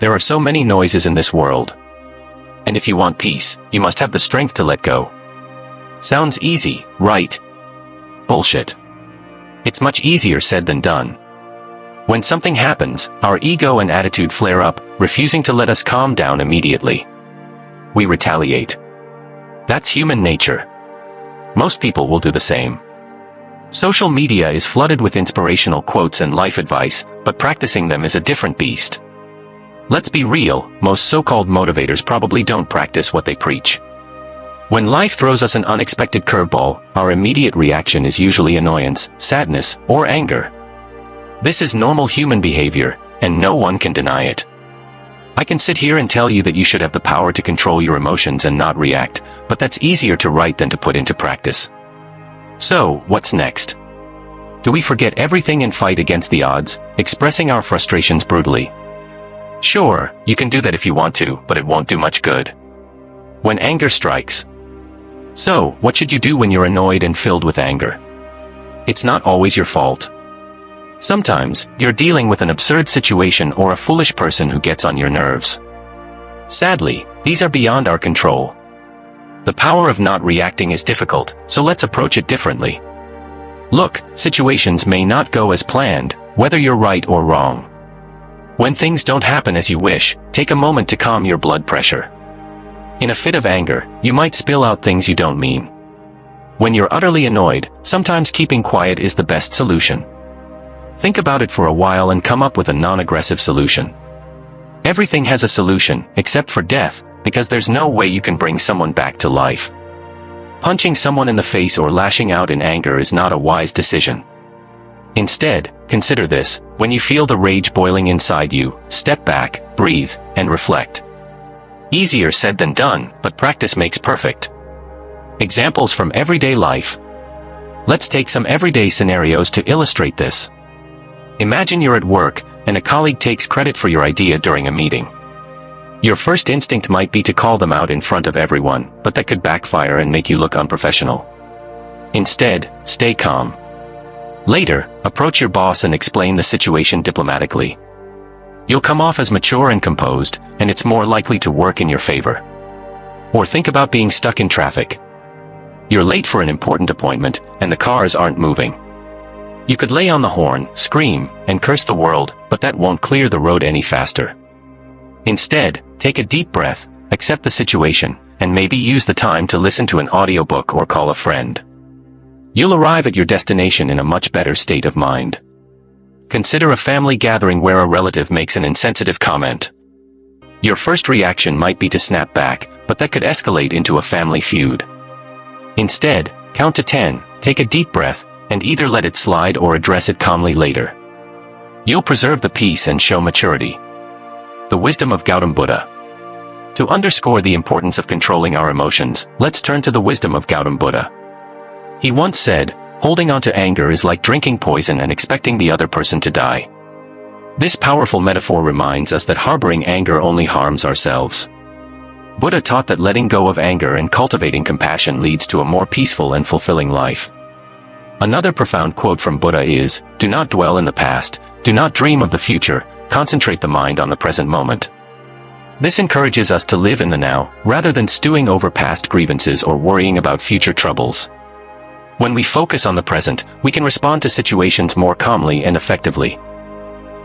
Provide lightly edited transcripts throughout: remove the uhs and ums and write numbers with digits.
There are so many noises in this world. And if you want peace, you must have the strength to let go. Sounds easy, right? Bullshit. It's much easier said than done. When something happens, our ego and attitude flare up, refusing to let us calm down immediately. We retaliate. That's human nature. Most people will do the same. Social media is flooded with inspirational quotes and life advice, but practicing them is a different beast. Let's be real, most so-called motivators probably don't practice what they preach. When life throws us an unexpected curveball, our immediate reaction is usually annoyance, sadness, or anger. This is normal human behavior, and no one can deny it. I can sit here and tell you that you should have the power to control your emotions and not react, but that's easier to write than to put into practice. So, what's next? Do we forget everything and fight against the odds, expressing our frustrations brutally? Sure, you can do that if you want to, but it won't do much good. When anger strikes. So, what should you do when you're annoyed and filled with anger? It's not always your fault. Sometimes, you're dealing with an absurd situation or a foolish person who gets on your nerves. Sadly, these are beyond our control. The power of not reacting is difficult, so let's approach it differently. Look, situations may not go as planned, whether you're right or wrong. When things don't happen as you wish, take a moment to calm your blood pressure. In a fit of anger, you might spill out things you don't mean. When you're utterly annoyed, sometimes keeping quiet is the best solution. Think about it for a while and come up with a non-aggressive solution. Everything has a solution, except for death, because there's no way you can bring someone back to life. Punching someone in the face or lashing out in anger is not a wise decision. Instead, consider this: when you feel the rage boiling inside you, step back, breathe, and reflect. Easier said than done, but practice makes perfect. Examples from everyday life. Let's take some everyday scenarios to illustrate this. Imagine you're at work, and a colleague takes credit for your idea during a meeting. Your first instinct might be to call them out in front of everyone, but that could backfire and make you look unprofessional. Instead, stay calm. Later, approach your boss and explain the situation diplomatically. You'll come off as mature and composed, and it's more likely to work in your favor. Or think about being stuck in traffic. You're late for an important appointment, and the cars aren't moving. You could lay on the horn, scream, and curse the world, but that won't clear the road any faster. Instead, take a deep breath, accept the situation, and maybe use the time to listen to an audiobook or call a friend. You'll arrive at your destination in a much better state of mind. Consider a family gathering where a relative makes an insensitive comment. Your first reaction might be to snap back, but that could escalate into a family feud. Instead, count to 10, take a deep breath, and either let it slide or address it calmly later. You'll preserve the peace and show maturity. The wisdom of Gautam Buddha. To underscore the importance of controlling our emotions, let's turn to the wisdom of Gautam Buddha. He once said, "Holding on to anger is like drinking poison and expecting the other person to die." This powerful metaphor reminds us that harboring anger only harms ourselves. Buddha taught that letting go of anger and cultivating compassion leads to a more peaceful and fulfilling life. Another profound quote from Buddha is, "Do not dwell in the past, do not dream of the future, concentrate the mind on the present moment." This encourages us to live in the now, rather than stewing over past grievances or worrying about future troubles. When we focus on the present, we can respond to situations more calmly and effectively.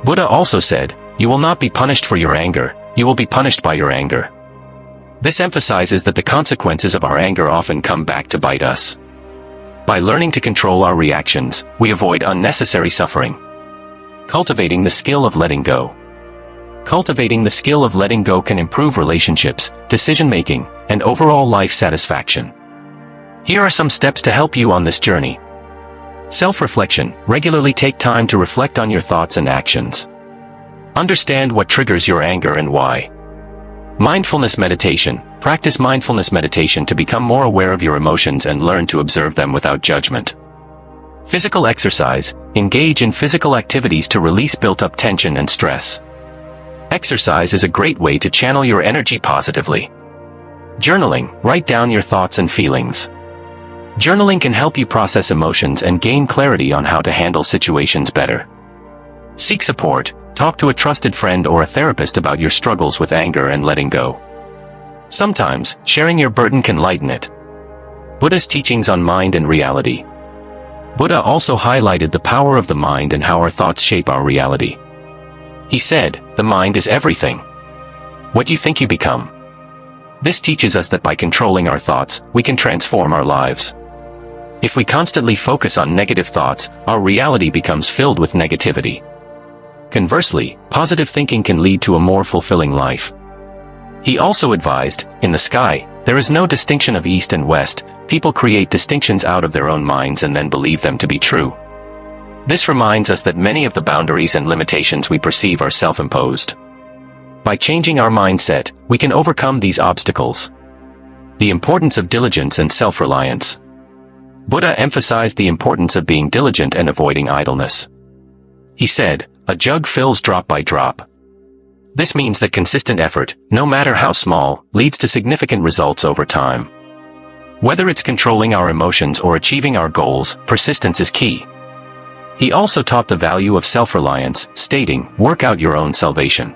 Buddha also said, "You will not be punished for your anger, you will be punished by your anger." This emphasizes that the consequences of our anger often come back to bite us. By learning to control our reactions, we avoid unnecessary suffering. Cultivating the skill of letting go. Cultivating the skill of letting go can improve relationships, decision-making, and overall life satisfaction. Here are some steps to help you on this journey. Self-reflection. Regularly take time to reflect on your thoughts and actions. Understand what triggers your anger and why. Mindfulness meditation. Practice mindfulness meditation to become more aware of your emotions and learn to observe them without judgment. Physical exercise. Engage in physical activities to release built-up tension and stress. Exercise is a great way to channel your energy positively. Journaling. Write down your thoughts and feelings. Journaling can help you process emotions and gain clarity on how to handle situations better. Seek support. Talk to a trusted friend or a therapist about your struggles with anger and letting go. Sometimes, sharing your burden can lighten it. Buddha's teachings on mind and reality. Buddha also highlighted the power of the mind and how our thoughts shape our reality. He said, "The mind is everything. What you think you become." This teaches us that by controlling our thoughts, we can transform our lives. If we constantly focus on negative thoughts, our reality becomes filled with negativity. Conversely, positive thinking can lead to a more fulfilling life. He also advised, "In the sky, there is no distinction of east and west. People create distinctions out of their own minds and then believe them to be true." This reminds us that many of the boundaries and limitations we perceive are self-imposed. By changing our mindset, we can overcome these obstacles. The importance of diligence and self-reliance. Buddha emphasized the importance of being diligent and avoiding idleness. He said, "A jug fills drop by drop." This means that consistent effort, no matter how small, leads to significant results over time. Whether it's controlling our emotions or achieving our goals, persistence is key. He also taught the value of self-reliance, stating, "Work out your own salvation.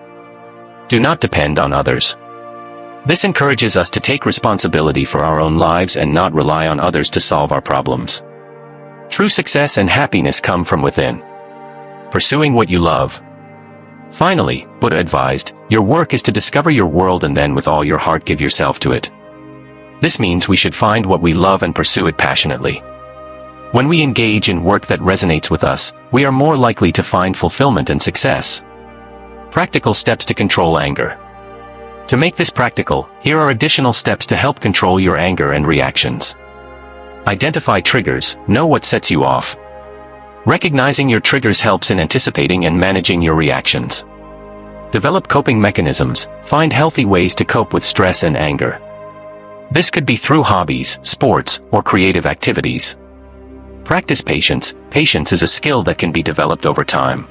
Do not depend on others." This encourages us to take responsibility for our own lives and not rely on others to solve our problems. True success and happiness come from within. Pursuing what you love. Finally, Buddha advised, "Your work is to discover your world and then with all your heart give yourself to it." This means we should find what we love and pursue it passionately. When we engage in work that resonates with us, we are more likely to find fulfillment and success. Practical steps to control anger. To make this practical, here are additional steps to help control your anger and reactions. Identify triggers, know what sets you off. Recognizing your triggers helps in anticipating and managing your reactions. Develop coping mechanisms, find healthy ways to cope with stress and anger. This could be through hobbies, sports, or creative activities. Practice patience. Patience is a skill that can be developed over time.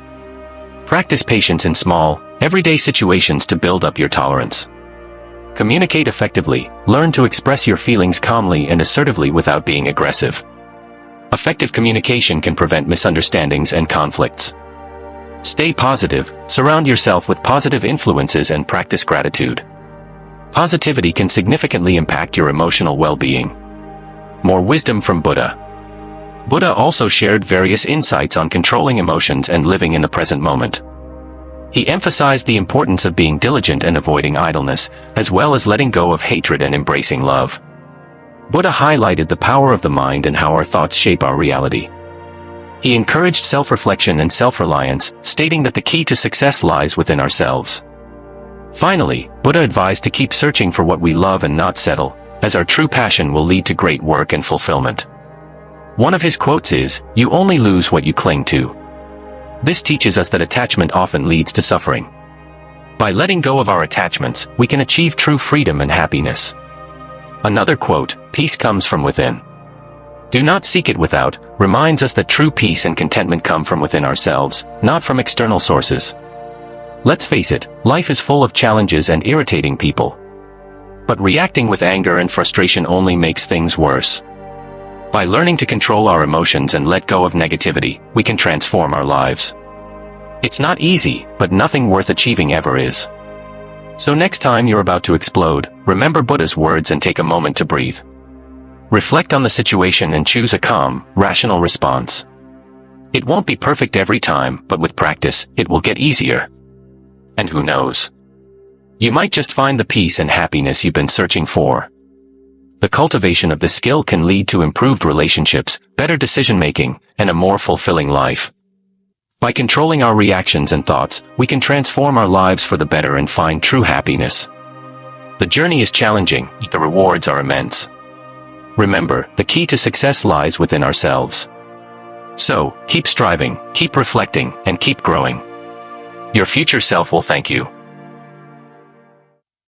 Practice patience in small, everyday situations to build up your tolerance. Communicate effectively. Learn to express your feelings calmly and assertively without being aggressive. Effective communication can prevent misunderstandings and conflicts. Stay positive. Surround yourself with positive influences and practice gratitude. Positivity can significantly impact your emotional well-being. More wisdom from Buddha. Buddha also shared various insights on controlling emotions and living in the present moment. He emphasized the importance of being diligent and avoiding idleness, as well as letting go of hatred and embracing love. Buddha highlighted the power of the mind and how our thoughts shape our reality. He encouraged self-reflection and self-reliance, stating that the key to success lies within ourselves. Finally, Buddha advised to keep searching for what we love and not settle, as our true passion will lead to great work and fulfillment. One of his quotes is, "You only lose what you cling to." This teaches us that attachment often leads to suffering. By letting go of our attachments, we can achieve true freedom and happiness. Another quote, "Peace comes from within. Do not seek it without," reminds us that true peace and contentment come from within ourselves, not from external sources. Let's face it, life is full of challenges and irritating people. But reacting with anger and frustration only makes things worse. By learning to control our emotions and let go of negativity, we can transform our lives. It's not easy, but nothing worth achieving ever is. So next time you're about to explode, remember Buddha's words and take a moment to breathe. Reflect on the situation and choose a calm, rational response. It won't be perfect every time, but with practice, it will get easier. And who knows? You might just find the peace and happiness you've been searching for. The cultivation of this skill can lead to improved relationships, better decision-making, and a more fulfilling life. By controlling our reactions and thoughts, we can transform our lives for the better and find true happiness. The journey is challenging, but the rewards are immense. Remember, the key to success lies within ourselves. So, keep striving, keep reflecting, and keep growing. Your future self will thank you.